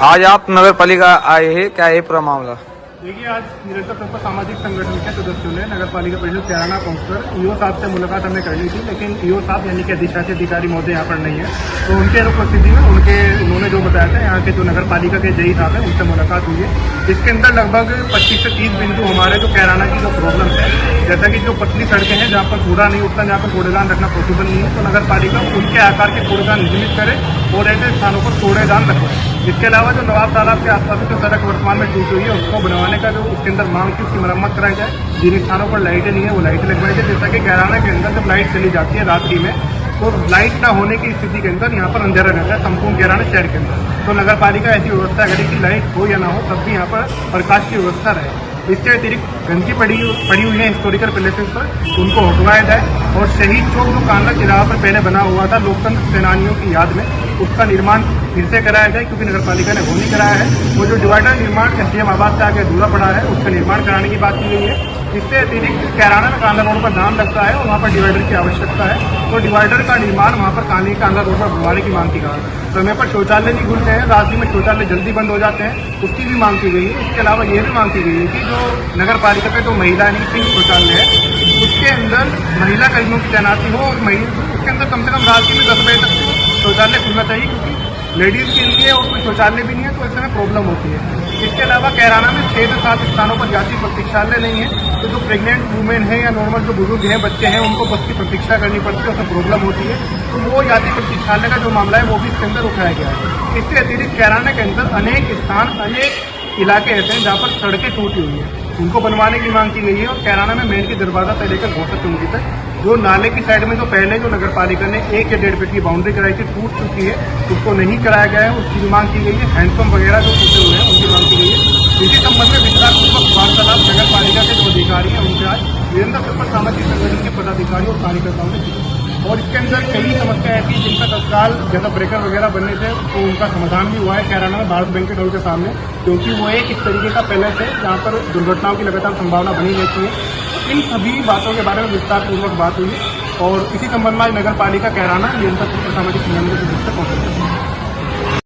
आज आप नगर पालिका आए हैं, क्या है पूरा मामला? देखिए, आज निरंतर तत्पर सामाजिक संगठन के सदस्यों ने नगर पालिका परिषद कैराना पहुंचकर ईओ साहब से मुलाकात हमें करनी थी, लेकिन ईओ साहब यानी कि अधिशासी अधिकारी महोदय यहाँ पर नहीं है। तो उनके अनुपस्थिति में उन्होंने जो बताया था, यहाँ के जो नगर पालिका के जई साहब है उनसे मुलाकात हुई है। इसके अंदर लगभग 25 से 30 बिंदु हमारे जो कैराना की जो प्रॉब्लम है, जैसा कि जो पतली सड़कें हैं जहाँ पर कूड़ा नहीं उठता, जहाँ पर कूड़ेदान रखना पॉसिबल नहीं है, तो नगर पालिका उनके आकार के कूड़ेदान निर्मित करे और ऐसे स्थानों पर कूड़ेदान रखवाए। इसके अलावा जो नवाब तालाब के आसपास जो सड़क वर्तमान में टूटी हुई है उसको बनवाने का जो उसके अंदर मांग की उसकी मरम्मत कराई जाए। जिन स्थानों पर लाइटें नहीं है वो लाइटें लगवाई जाए। जैसा कि कैराना के अंदर जब लाइट चली जाती है रात्रि में, तो लाइट ना होने की स्थिति के अंदर यहाँ पर अंधेरा रहता है संपूर्ण कैराना शहर के अंदर। तो नगर पालिका ऐसी व्यवस्था करे कि लाइट हो या ना हो तब भी यहाँ पर प्रकाश की व्यवस्था रहे। इसके अतिरिक्त गंदगी पड़ी हुई है हिस्टोरिकल प्लेसेस पर, उनको हटवाया जाए और शहीद चौक जो कांगड़ा चौराहा पर पहले बना हुआ था लोकतंत्र सेनानियों की याद में, उसका निर्माण फिर से कराया जाए, क्योंकि नगर पालिका ने वो नहीं कराया है। वो जो डिवाइडर निर्माण एसडीएम आवास से आगे अधूरा पड़ा है उसका निर्माण कराने की बात की गई है। इससे अतिरिक्त कैराना में कांदा रोड पर दाम लगता है और वहाँ पर डिवाइडर की आवश्यकता है, तो डिवाइडर का निर्माण वहाँ पर कांदा रोड पर बनवाने की मांग की गई है। समय पर शौचालय नहीं खुलते हैं, रात्रि में शौचालय जल्दी बंद हो जाते हैं, उसकी भी मांग की गई है। इसके अलावा ये भी मांग की गई है कि जो नगर पालिका पे जो महिला पिंक शौचालय है उसके अंदर महिला कर्मियों की तैनाती हो और उसके अंदर कम से कम रात्रि में 10 बजे तक शौचालय खुलना चाहिए, क्योंकि लेडीज के लिए और कोई शौचालय भी नहीं है तो ऐसे में प्रॉब्लम होती है। इसके अलावा कैराना में 6 से 7 स्थानों पर जाति प्रतीक्षालय नहीं है, तो जो प्रेग्नेंट वुमेन है या नॉर्मल जो बुजुर्ग हैं बच्चे हैं उनको बस की प्रतीक्षा करनी पड़ती है, उसमें प्रॉब्लम होती है। तो वो जाति प्रतीक्षालय का जो मामला है वो भी इसके अंदर उठाया गया है। इससे अतिरिक्त कैराना के अंदर अनेक स्थान अनेक इलाके ऐसे हैं जहाँ पर सड़कें टूटी हुई है, उनको बनवाने की मांग की गई है। और कैराना में मेन की दरवाजा से लेकर घोषक चौकी तक जो नाले की साइड में जो पहले जो नगर पालिका ने 1 या 1.5 फीट की बाउंड्री कराई थी टूट चुकी है, उसको नहीं कराया गया है, उसकी भी मांग की गई है। हैंडपंप वगैरह जो टूटे हुए हैं उनकी मांग की गई है। इसी संबंध में विस्तारपूर्वक वार्तालाप नगर पालिका के जो अधिकारी हैं उनसे आज निरंतर तत्पर सामाजिक संगठन के पदाधिकारियों और कार्यकर्ताओं ने की। और इसके अंदर कई समस्याएं ऐसी जिनका तत्काल जैसा ब्रेकर वगैरह बनने थे तो उनका समाधान भी हुआ है कैराना में भारत बैंक के हॉल के सामने, क्योंकि वो एक इस तरीके का पैलेस है जहाँ पर दुर्घटनाओं की लगातार संभावना बनी रहती है। इन सभी बातों के बारे में विस्तारपूर्वक बात हुई और इसी संबंध में नगर पालिका कैराना निरंतर सामाजिक संगठन के सदस्य पहुंचे।